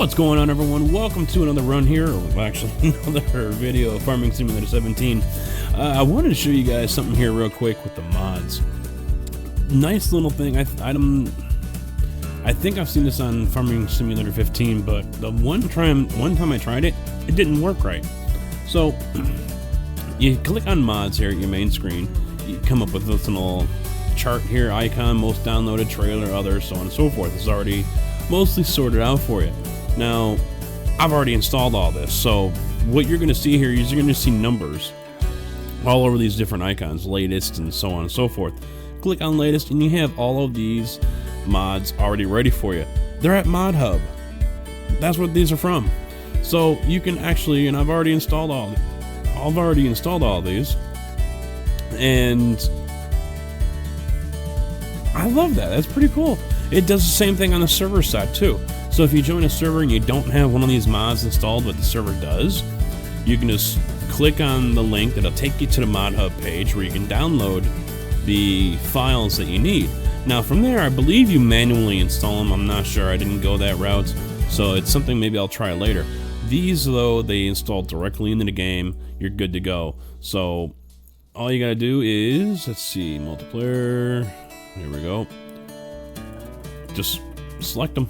What's going on, everyone? Welcome to another run here, or actually another video of Farming Simulator 17. I wanted to show you guys something here real quick with the mods. Nice little thing. I think I've seen this on Farming Simulator 15, but the one time I tried it, it didn't work right. So you click on mods here at your main screen. You come up with this little chart here, icon, most downloaded, trailer, others, so on and so forth. It's already mostly sorted out for you. Now, I've already installed all this, so what you're going to see here is you're going to see numbers all over these different icons, latest and so on and so forth. Click on latest and you have all of these mods already ready for you. They're at Mod Hub. That's what these are from. So you can actually, and I've already installed all these, and I love that. That's pretty cool. It does the same thing on the server side too. So if you join a server and you don't have one of these mods installed, but the server does, you can just click on the link that'll take you to the Mod Hub page where you can download the files that you need. Now from there, I believe you manually install them. I'm not sure. I didn't go that route, so it's something maybe I'll try later. These, though, they install directly into the game. You're good to go. So all you gotta do is, let's see, multiplayer. Here we go. Just select them.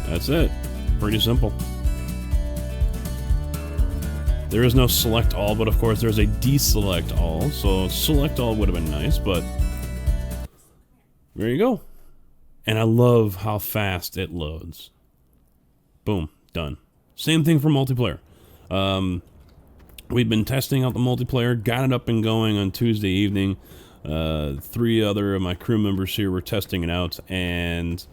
That's it. Pretty simple. There is no select all, but of course there's a deselect all. So select all would have been nice, but there you go. And I love how fast it loads. Boom, done. Same thing for multiplayer. We've been testing out the multiplayer, got it up and going on Tuesday evening. 3 other of my crew members here were testing it out, and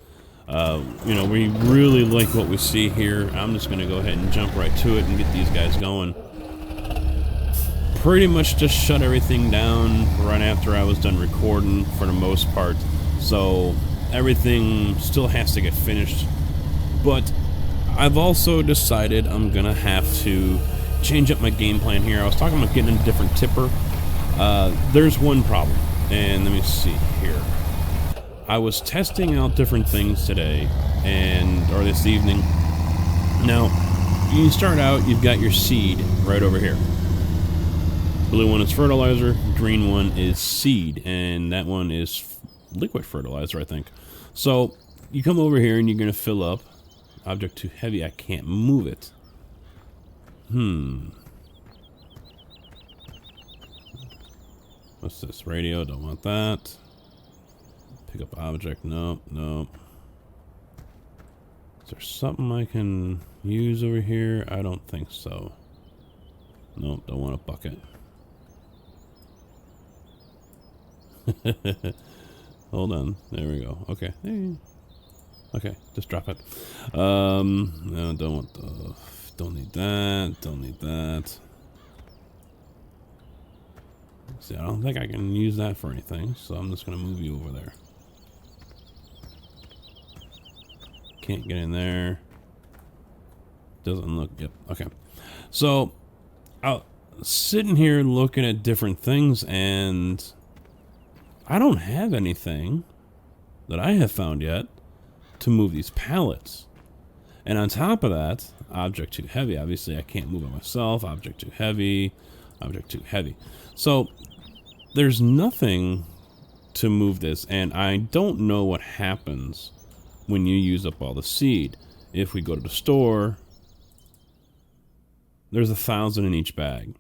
you know, we really like what we see here. I'm just gonna go ahead and jump right to it and get these guys going. Pretty much just shut everything down right after I was done recording for the most part, so everything still has to get finished. But I've also decided I'm gonna have to change up my game plan here. I was talking about getting a different tipper. There's one problem, and let me see here. I was testing out different things today, or this evening. Now, you start out, you've got your seed right over here. Blue one is fertilizer, green one is seed, and that one is liquid fertilizer, I think. So, you come over here and you're going to fill up. Object too heavy, I can't move it. What's this? Radio, don't want that. Pick up object, nope. Is there something I can use over here? I don't think so. Nope, don't want a bucket. Hold on, there we go. Okay. Okay, just drop it. No, don't need that. See, I don't think I can use that for anything, so I'm just gonna move you over there. Can't get in there. Doesn't look, yep, okay. So, I'm sitting here looking at different things, and I don't have anything that I have found yet to move these pallets. And on top of that, object too heavy. Obviously, I can't move it myself. Object too heavy. Object too heavy. So there's nothing to move this, and I don't know what happens when you use up all the seed. If we go to the store, there's 1,000 in each bag.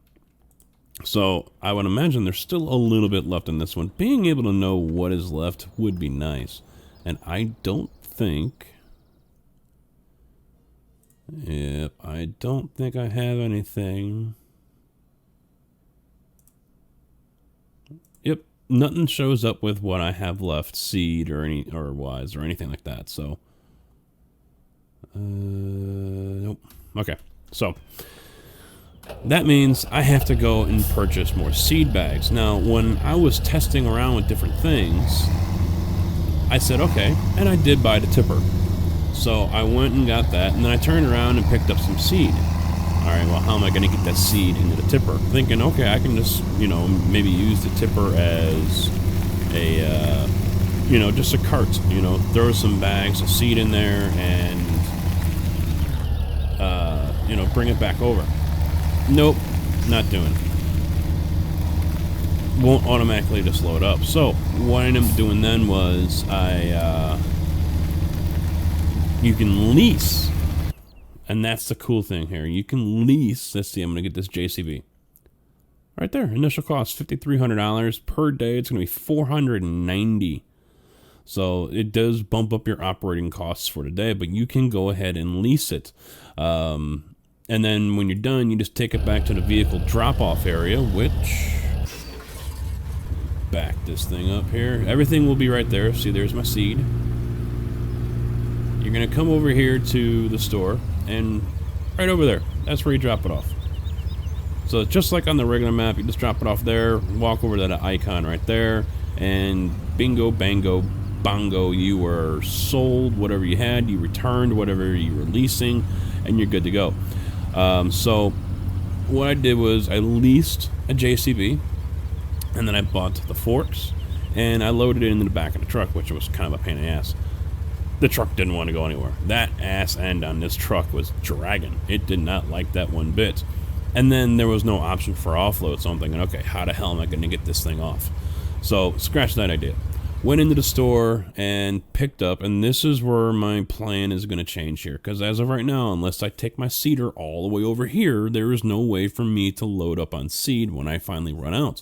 So I would imagine there's still a little bit left in this one. Being able to know what is left would be nice. And I don't think... Yep, I don't think I have anything. Yep, nothing shows up with what I have left, seed or wise or anything like that. So, nope. Okay, so that means I have to go and purchase more seed bags. Now, when I was testing around with different things, I said, okay, and I did buy the tipper. So I went and got that, and then I turned around and picked up some seed. All right, well, how am I going to get that seed into the tipper? Thinking, okay, I can just, you know, maybe use the tipper as a, you know, just a cart, you know, throw some bags of seed in there and, you know, bring it back over. Nope, not doing. Won't automatically just load up. So what I ended up doing then was you can lease, and that's the cool thing here. You can lease. Let's see, I'm gonna get this JCB right there. Initial cost $5,300 per day. It's gonna be $490. So it does bump up your operating costs for the day, but you can go ahead and lease it. And then when you're done, you just take it back to the vehicle drop-off area, which, back this thing up here. Everything will be right there. See, there's my seed. You're going to come over here to the store, and right over there, that's where you drop it off. So just like on the regular map, you just drop it off there, walk over to that icon right there, and bingo, bango, bongo, you were sold whatever you had, you returned whatever you were leasing, and you're good to go. So what I did was I leased a JCB, and then I bought the forks, and I loaded it into the back of the truck, which was kind of a pain in the ass. The truck didn't want to go anywhere. That ass end on this truck was dragging. It did not like that one bit. And then there was no option for offload, so I'm thinking, okay, how the hell am I going to get this thing off? So scratch that idea. Went into the store and picked up, and this is where my plan is going to change here, because as of right now, unless I take my seeder all the way over here, there is no way for me to load up on seed when I finally run out.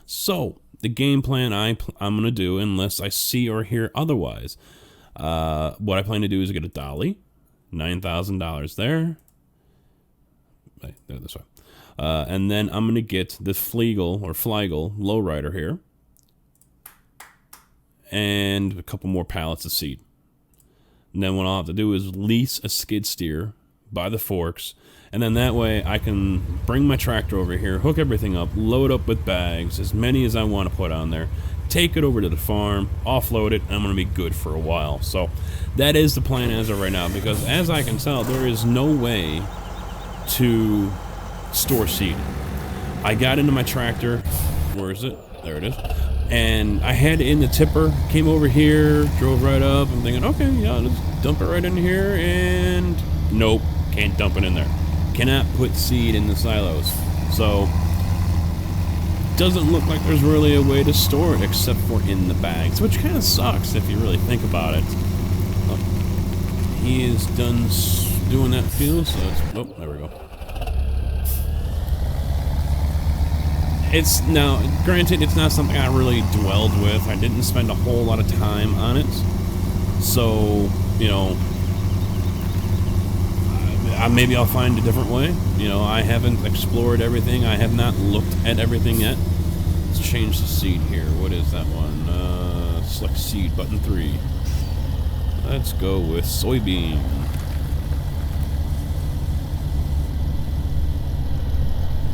So the game plan I'm going to do, unless I see or hear otherwise, what I plan to do is get a dolly, $9,000 there. Right, there, this way. And then I'm going to get the Flegel or Flegel lowrider here, and a couple more pallets of seed. And then what I'll have to do is lease a skid steer, buy the forks, and then that way I can bring my tractor over here, hook everything up, load up with bags, as many as I want to put on there, take it over to the farm, offload it, and I'm going to be good for a while. So that is the plan as of right now, because as I can tell, there is no way to store seed. I got into my tractor. Where is it? There it is. And I had it in the tipper, came over here, drove right up. I'm thinking, okay, yeah, let's dump it right in here, and nope, can't dump it in there. Cannot put seed in the silos. So doesn't look like there's really a way to store it except for in the bags, which kind of sucks if you really think about it. Oh, he is done doing that field, so it's, oh, there we go. It's now, granted, it's not something I really dwelled with. I didn't spend a whole lot of time on it. So, you know, maybe I'll find a different way. You know, I haven't explored everything. I have not looked at everything yet. Let's change the seed here. What is that one? Select seed, button 3. Let's go with soybean.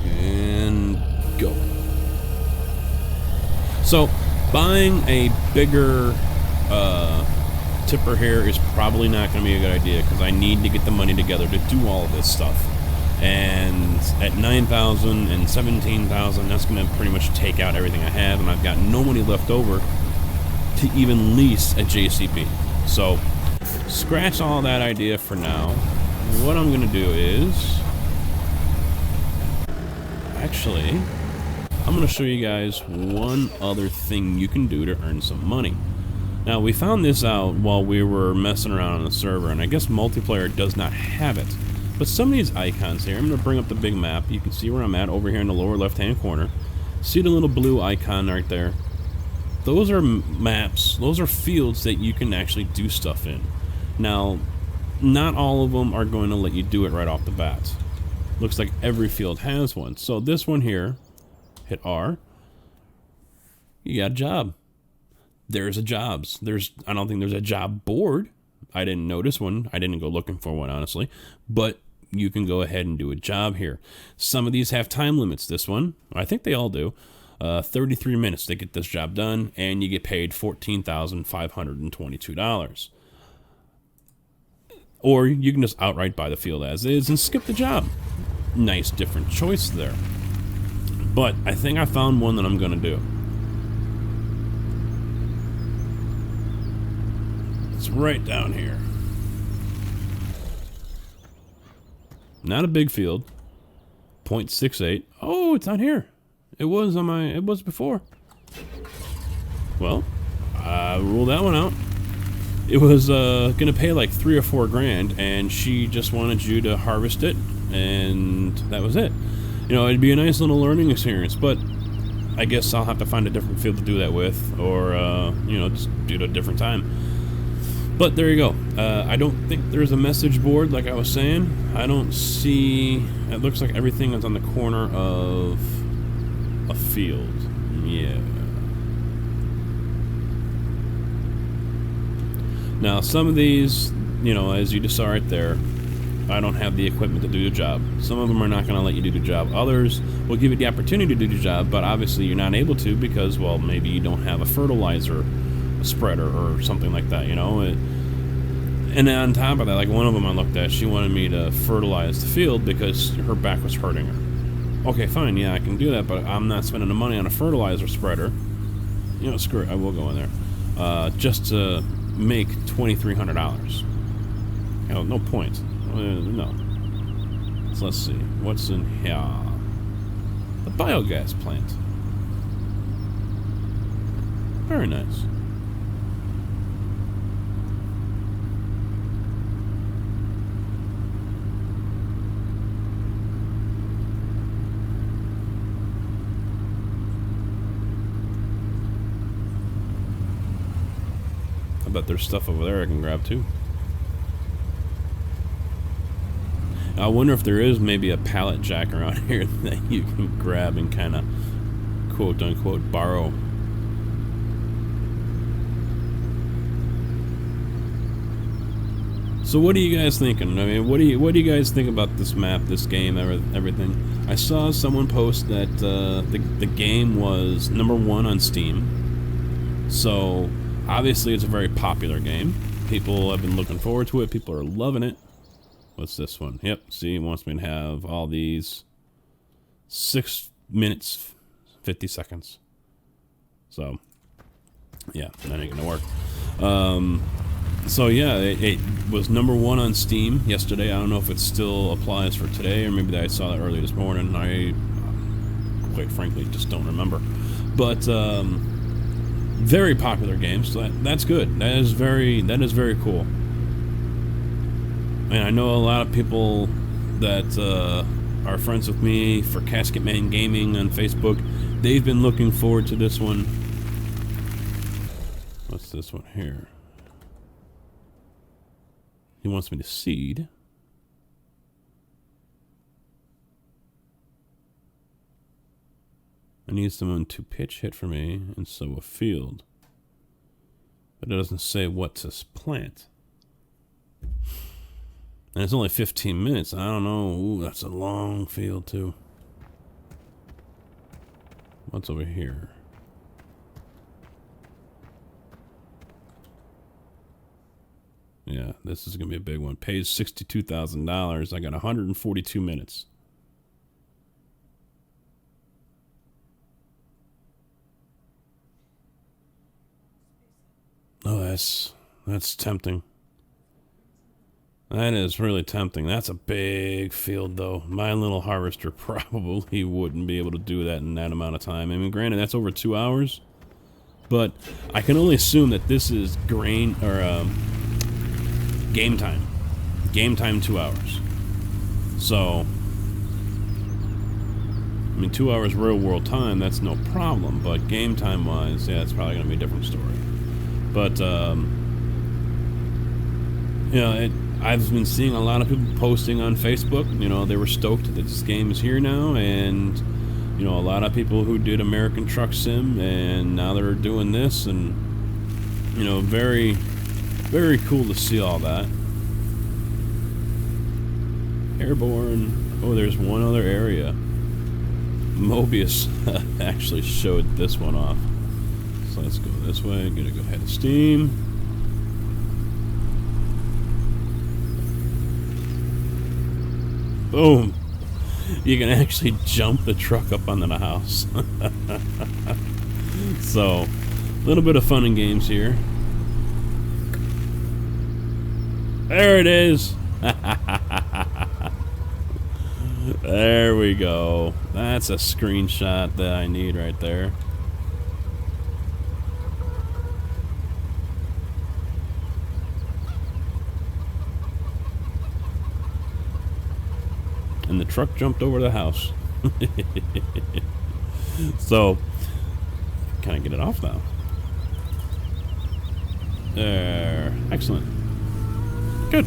And go. So, buying a bigger tipper here is probably not going to be a good idea, because I need to get the money together to do all of this stuff. And at $9,000 and $17,000, that's going to pretty much take out everything I have, and I've got no money left over to even lease a JCB. So, scratch all that idea for now. What I'm going to do is, actually, I'm going to show you guys one other thing you can do to earn some money. Now, we found this out while we were messing around on the server, and I guess multiplayer does not have it. But some of these icons here, I'm going to bring up the big map. You can see where I'm at over here in the lower left-hand corner. See the little blue icon right there? Those are maps, those are fields that you can actually do stuff in. Now, not all of them are going to let you do it right off the bat. Looks like every field has one. So this one here, hit R, you got a job. There's a jobs. I don't think there's a job board. I didn't notice one. I didn't go looking for one, honestly. But you can go ahead and do a job here. Some of these have time limits. This one, I think they all do. 33 minutes to get this job done, and you get paid $14,522. Or you can just outright buy the field as is and skip the job. Nice different choice there. But I think I found one that I'm going to do. It's right down here. Not a big field. 0.68. Oh, it's on here. It was on my. It was before. Well, I ruled that one out. It was gonna pay like 3 or 4 grand, and she just wanted you to harvest it, and that was it. You know, it'd be a nice little learning experience, but I guess I'll have to find a different field to do that with, or you know, just do it at a different time. But there you go. I don't think there's a message board like I was saying. I don't see. It looks like everything is on the corner of a field. Yeah. Now, some of these, you know, as you just saw right there, I don't have the equipment to do the job. Some of them are not going to let you do the job. Others will give you the opportunity to do the job, but obviously you're not able to because, well, maybe you don't have a fertilizer spreader or something like that, you know. And then on top of that, like one of them I looked at, she wanted me to fertilize the field because her back was hurting her. Okay, fine, yeah, I can do that, but I'm not spending the money on a fertilizer spreader. You know, screw it, I will go in there. Just to make $2,300. You know, no point. No. So let's see. What's in here? The biogas plant. Very nice. I bet there's stuff over there I can grab too. I wonder if there is maybe a pallet jack around here that you can grab and kind of quote unquote borrow. So what are you guys thinking? I mean, what do you guys think about this map, this game, everything? I saw someone post that the game was #1 on Steam. So obviously it's a very popular game. People have been looking forward to it. People are loving it. What's this one? Yep, see, it wants me to have all these 6 minutes, 50 seconds. So, yeah, that ain't gonna work. So yeah, it was #1 on Steam yesterday. I don't know if it still applies for today, or maybe I saw that early this morning. I, quite frankly, just don't remember. But, very popular game, so that's good. That is very cool. And I know a lot of people that are friends with me for Casket Man Gaming on Facebook. They've been looking forward to this one. What's this one here? He wants me to seed. I need someone to pitch hit for me and sow a field. But it doesn't say what to plant. And it's only 15 minutes. I don't know. Ooh, that's a long field, too. What's over here? Yeah, this is going to be a big one. Pays $62,000. I got 142 minutes. Oh, that's tempting. That is really tempting. That's a big field, though. My little harvester probably wouldn't be able to do that in that amount of time. I mean, granted, that's over 2 hours, but I can only assume that this is grain or game time. Game time, 2 hours. So, I mean, 2 hours real world time, that's no problem. But game time wise, yeah, it's probably gonna be a different story. But you know, I've been seeing a lot of people posting on Facebook. You know, they were stoked that this game is here now, and you know, a lot of people who did American Truck Sim, and now they're doing this, and you know, very, very cool to see all that. Airborne. Oh, there's one other area. Mobius actually showed this one off. So let's go this way. I'm gonna go ahead of Steam. Boom! You can actually jump the truck up onto the house. So, a little bit of fun and games here. There it is. There we go. That's a screenshot that I need right there. And the truck jumped over the house. So, can I get it off now? There. Excellent. Good.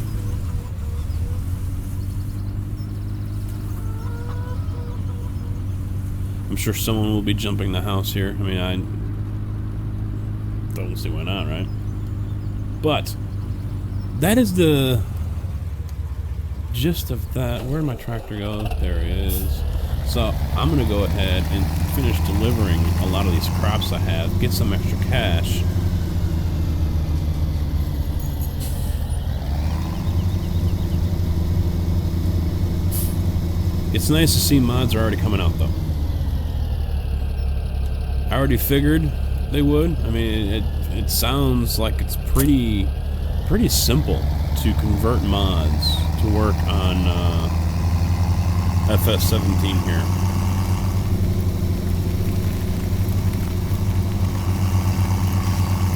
I'm sure someone will be jumping the house here. I mean, I don't see why not, right? But that is the gist of that. Where'd my tractor go? There it is. So I'm gonna go ahead and finish delivering a lot of these crops I have, get some extra cash. It's nice to see mods are already coming out though. I already figured they would. I mean, it sounds like it's pretty simple to convert mods to work on FS17 here.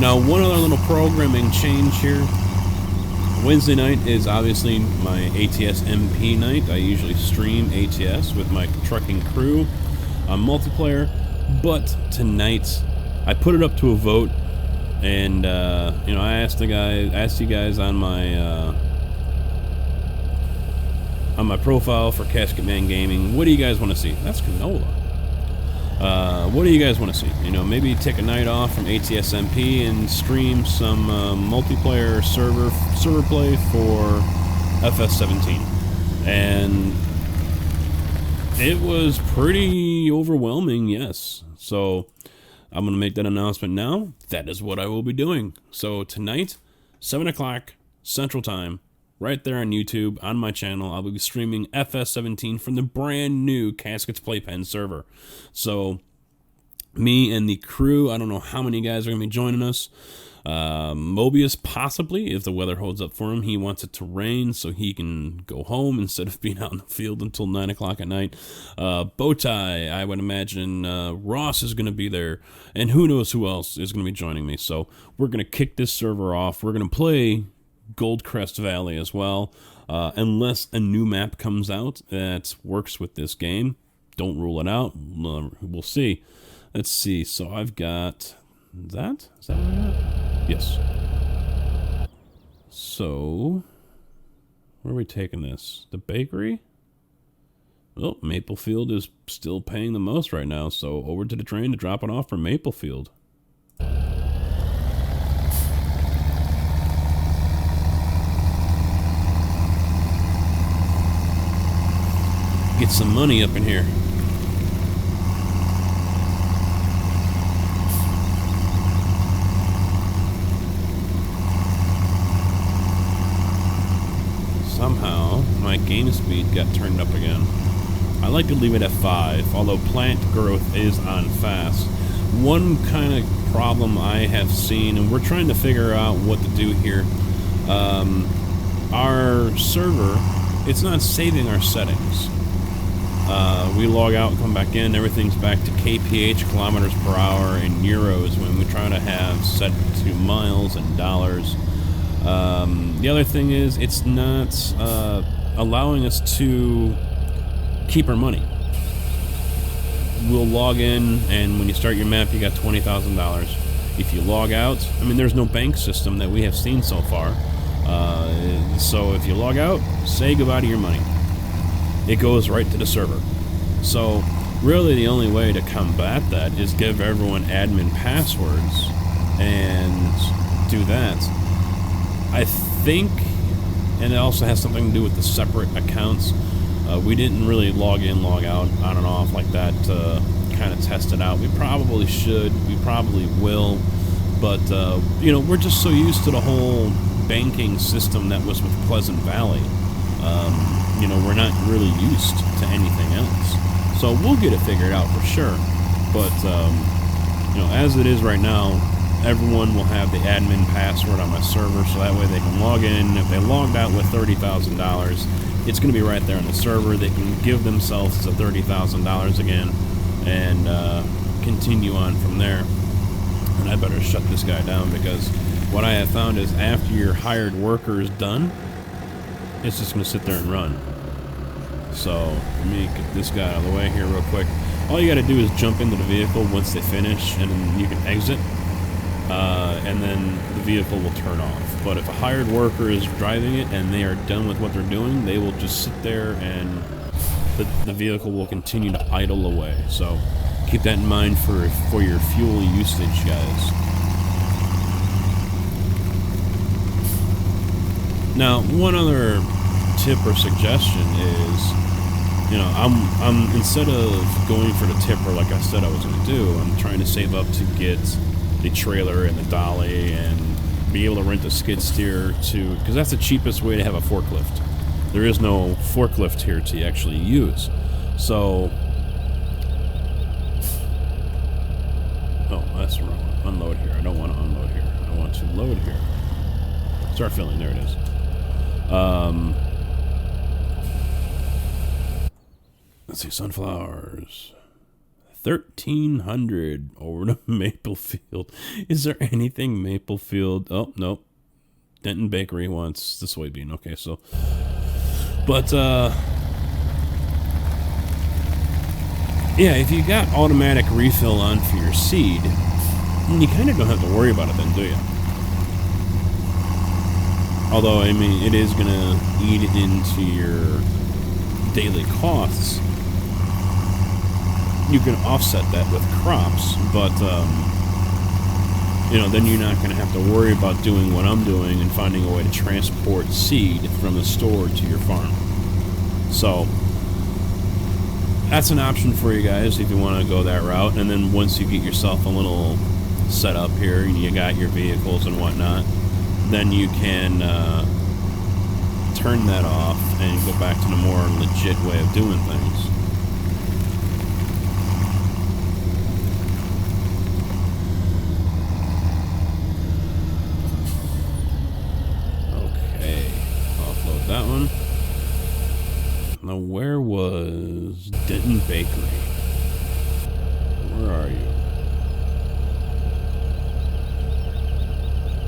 Now, one other little programming change here. Wednesday night is obviously my ATS MP night. I usually stream ATS with my trucking crew on multiplayer. But tonight, I put it up to a vote, and you know, I asked you guys on my profile for Casket Man Gaming, what do you guys want to see? That's canola. What do you guys want to see? You know, maybe take a night off from ATS MP and stream some multiplayer server play for FS17, and it was pretty overwhelming, yes. So I'm going to make that announcement now. That is what I will be doing. So tonight, 7 o'clock Central Time, right there on YouTube, on my channel, I'll be streaming FS17 from the brand new Caskets Playpen server. So me and the crew, I don't know how many guys are going to be joining us. Mobius possibly, if the weather holds up for him. He wants it to rain so he can go home instead of being out in the field until 9 o'clock at night. Bowtie, I would imagine. Ross is going to be there, and who knows who else is going to be joining me. So we're going to kick this server off. We're going to play Goldcrest Valley as well, unless a new map comes out that works with this game. Don't rule it out. We'll see. Let's see. So I've got that. Is that what I got? Yes. So, where are we taking this? The bakery? Well, Maplefield is still paying the most right now, so over to the train to drop it off for Maplefield. Get some money up in here. Somehow, my game speed got turned up again. I like to leave it at 5, although plant growth is on fast. One kind of problem I have seen, and we're trying to figure out what to do here, our server, it's not saving our settings. We log out and come back in, everything's back to kph, kilometers per hour, and euros when we try to have set to miles and dollars. The other thing is, it's not allowing us to keep our money. We'll log in, and when you start your map, you got $20,000. If you log out, I mean, there's no bank system that we have seen so far. So if you log out, say goodbye to your money. It goes right to the server. So really the only way to combat that is give everyone admin passwords and do that. I think, and it also has something to do with the separate accounts. We didn't really log in, log out, on and off like that to kind of test it out. We probably should, we probably will, but you know, we're just so used to the whole banking system that was with Pleasant Valley. You know, we're not really used to anything else. So we'll get it figured out for sure. But, you know, as it is right now, everyone will have the admin password on my server, so that way they can log in. If they logged out with $30,000, it's going to be right there on the server. They can give themselves the $30,000 again and continue on from there. And I better shut this guy down, because what I have found is after your hired worker is done, it's just going to sit there and run. So let me get this guy out of the way here real quick. All you got to do is jump into the vehicle once they finish, and then you can exit, and then the vehicle will turn off. But if a hired worker is driving it and they are done with what they're doing, they will just sit there and the vehicle will continue to idle away. So keep that in mind for your fuel usage, guys. Now, one other tip or suggestion is, you know, I'm instead of going for the tipper like I said I was going to do, I'm trying to save up to get the trailer and the dolly and be able to rent a skid steer to, because that's the cheapest way to have a forklift. There is no forklift here to actually use. So, oh, that's the wrong one. Unload here. I don't want to unload here. I want to load here. Start filling. There it is. Let's see, sunflowers. 1,300 over to Maplefield. Is there anything Maplefield? Oh, nope. Denton Bakery wants the soybean. Okay, so. But, yeah, if you got automatic refill on for your seed, you kind of don't have to worry about it then, do you? Although, I mean, it is going to eat into your daily costs. You can offset that with crops, but, you know, then you're not going to have to worry about doing what I'm doing and finding a way to transport seed from the store to your farm. So, that's an option for you guys if you want to go that route. And then once you get yourself a little set up here and you got your vehicles and whatnot, then you can turn that off and go back to the more legit way of doing things. Okay, offload that one. Now, where was Denton Bakery? Where are you?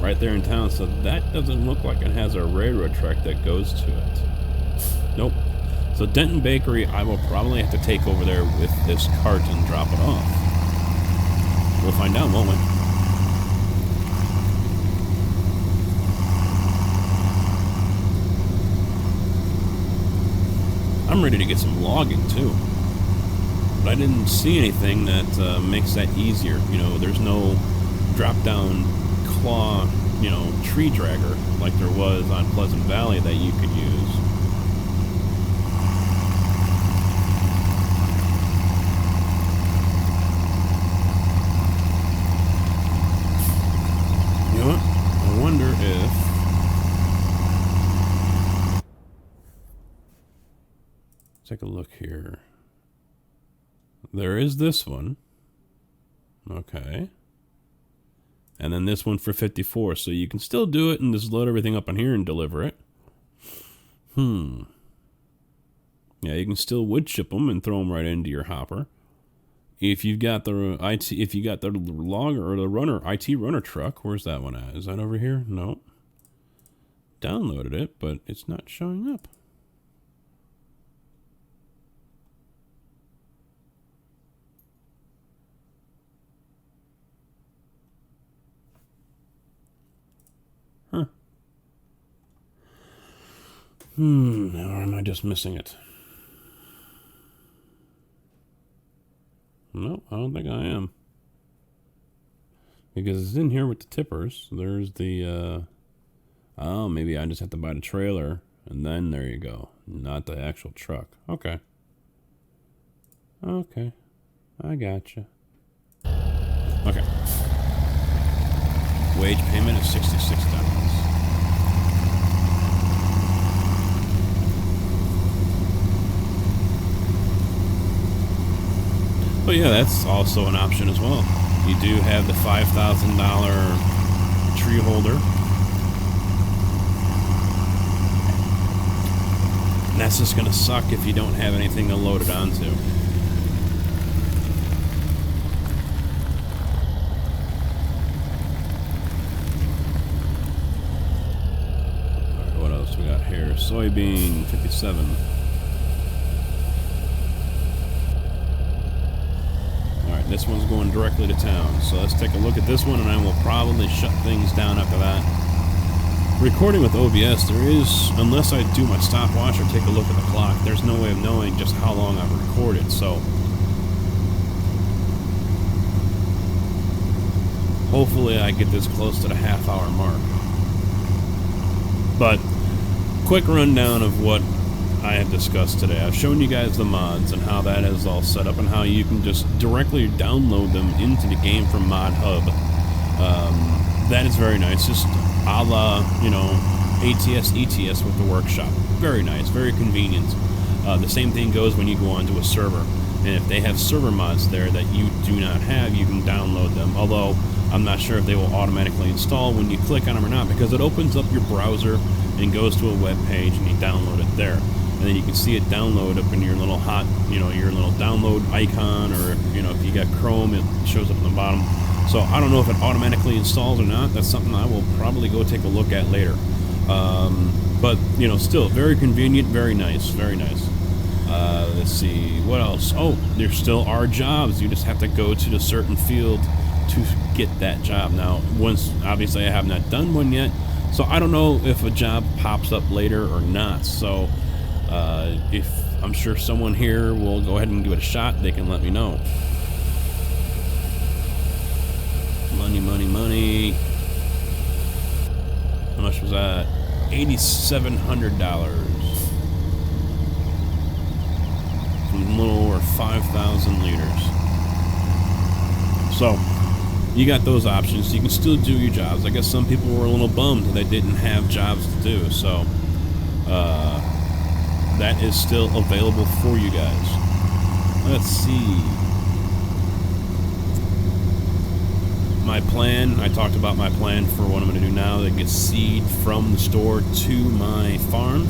Right there in town, so that doesn't look like it has a railroad track that goes to it. Nope. So Denton Bakery, I will probably have to take over there with this cart and drop it off. We'll find out, won't we? I'm ready to get some logging too, but I didn't see anything that makes that easier. You know, there's no drop-down claw, you know, tree dragger like there was on Pleasant Valley that you could use. You know what? I wonder if take a look here. There is this one. Okay. And then this one for 54. So you can still do it and just load everything up on here and deliver it. Yeah, you can still wood chip them and throw them right into your hopper. If you've got the logger or the runner, IT runner truck, where's that one at? Is that over here? No. Downloaded it, but it's not showing up. Huh. Or am I just missing it? No, I don't think I am. Because it's in here with the tippers. There's the, oh, maybe I just have to buy the trailer. And then there you go. Not the actual truck. Okay. Okay. I gotcha. Okay. Wage payment is $66. But yeah, that's also an option as well. You do have the $5,000 tree holder. And that's just going to suck if you don't have anything to load it onto. Alright, what else we got here? Soybean, 57. Alright, this one's going directly to town. So let's take a look at this one, and I will probably shut things down after that. Recording with OBS, there is, unless I do my stopwatch or take a look at the clock, there's no way of knowing just how long I've recorded, so hopefully I get this close to the half-hour mark. But quick rundown of what I have discussed today. I've shown you guys the mods and how that is all set up and how you can just directly download them into the game from Mod Hub. That is very nice, just a la, you know, ATS, ETS with the workshop. Very nice, very convenient. The same thing goes when you go onto a server. And if they have server mods there that you do not have, you can download them. Although, I'm not sure if they will automatically install when you click on them or not, because it opens up your browser and goes to a web page and you download it there. And then you can see it download up in your little hot, you know, your little download icon, or, you know, if you got Chrome, it shows up on the bottom. So I don't know if it automatically installs or not. That's something I will probably go take a look at later. But, you know, still very convenient, very nice, very nice. Let's see, what else? Oh, there still are jobs. You just have to go to the certain field to get that job. Now, once, obviously I have not done one yet, so I don't know if a job pops up later or not. So if I'm sure someone here will go ahead and give it a shot, they can let me know. Money, money, money. How much was that? $8,700. From a little over 5,000 liters. So, you got those options. You can still do your jobs. I guess some people were a little bummed they didn't have jobs to do. So, that is still available for you guys. Let's see. My plan, I talked about my plan for what I'm going to do now to get seed from the store to my farm.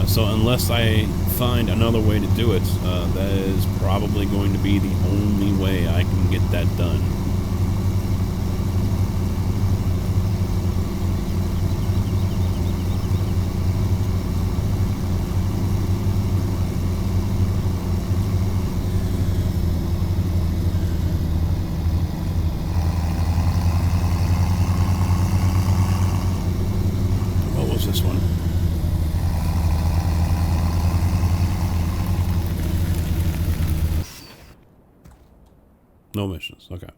So unless I find another way to do it, that is probably going to be the only way I can get that done. This one. No missions. Okay.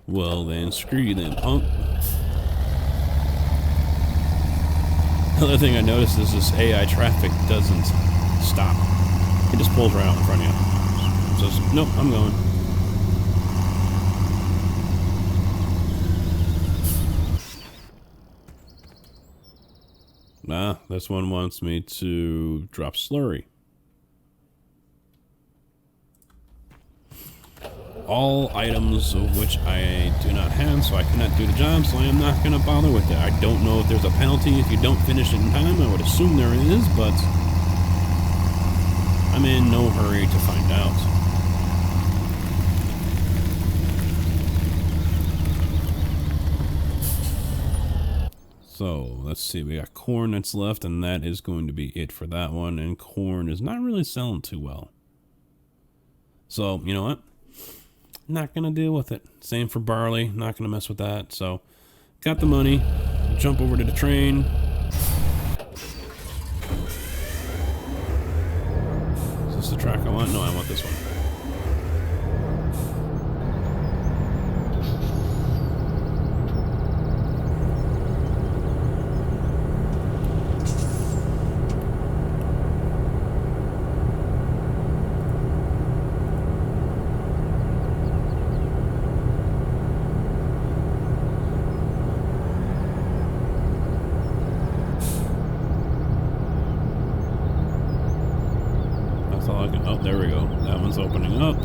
Well then, screw you then, punk. Another thing I noticed is this AI traffic doesn't stop. It just pulls right out in front of you. It says, nope, I'm going. Nah, this one wants me to drop slurry. All items of which I do not have, so I cannot do the job, so I am not going to bother with it. I don't know if there's a penalty if you don't finish it in time. I would assume there is, but I'm in no hurry to find out. So, let's see, we got corn that's left, and that is going to be it for that one, and corn is not really selling too well. So, you know what? Not going to deal with it. Same for barley, not going to mess with that. So, got the money, jump over to the train. Is this the track I want? No, I want this one. Oh, there we go. That one's opening up.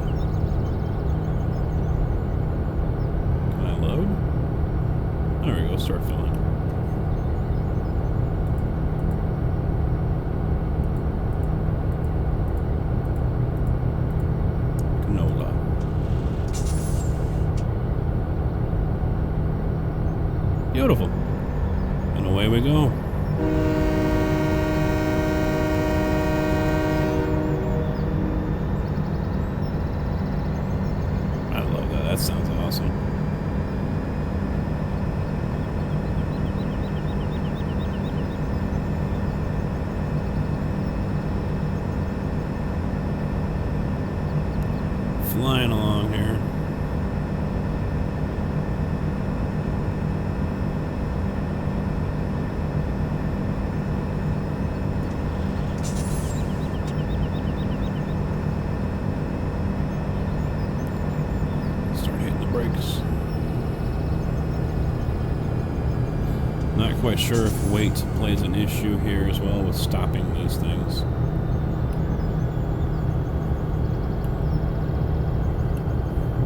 There we go, start filling. Canola. Beautiful. And away we go. I love that. That sounds awesome. Flying along here. Start hitting the brakes. Not quite sure if weight plays an issue here as well with stopping these things.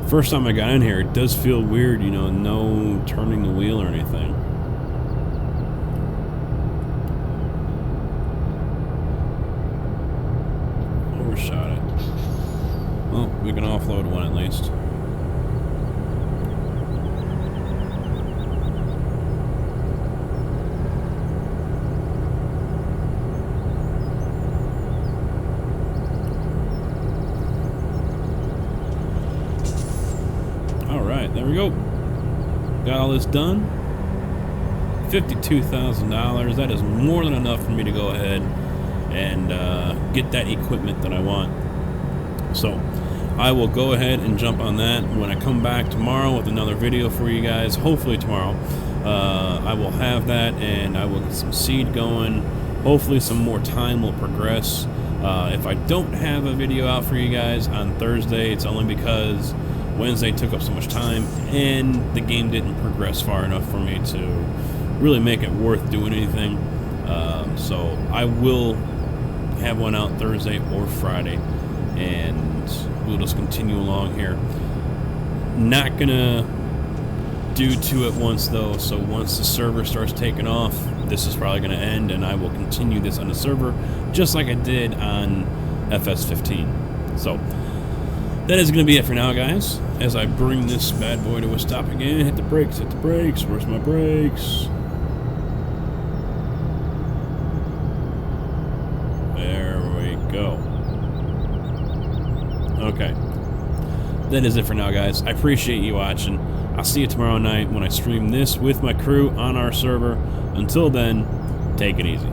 First time I got in here, it does feel weird, you know, no turning the wheel or anything. Overshot it. Well, we can offload one at least. Alright, there we go. Got all this done. $52,000. That is more than enough for me to go ahead and get that equipment that I want. So, I will go ahead and jump on that when I come back tomorrow with another video for you guys. Hopefully tomorrow. I will have that and I will get some seed going. Hopefully some more time will progress. If I don't have a video out for you guys on Thursday, it's only because Wednesday took up so much time and the game didn't progress far enough for me to really make it worth doing anything. So I will have one out Thursday or Friday and we'll just continue along here. Not gonna do two at once though, so once the server starts taking off, this is probably gonna end and I will continue this on the server just like I did on FS15. So that is going to be it for now, guys. As I bring this bad boy to a stop again, hit the brakes, hit the brakes. Where's my brakes? There we go. Okay. That is it for now, guys. I appreciate you watching. I'll see you tomorrow night when I stream this with my crew on our server. Until then, take it easy.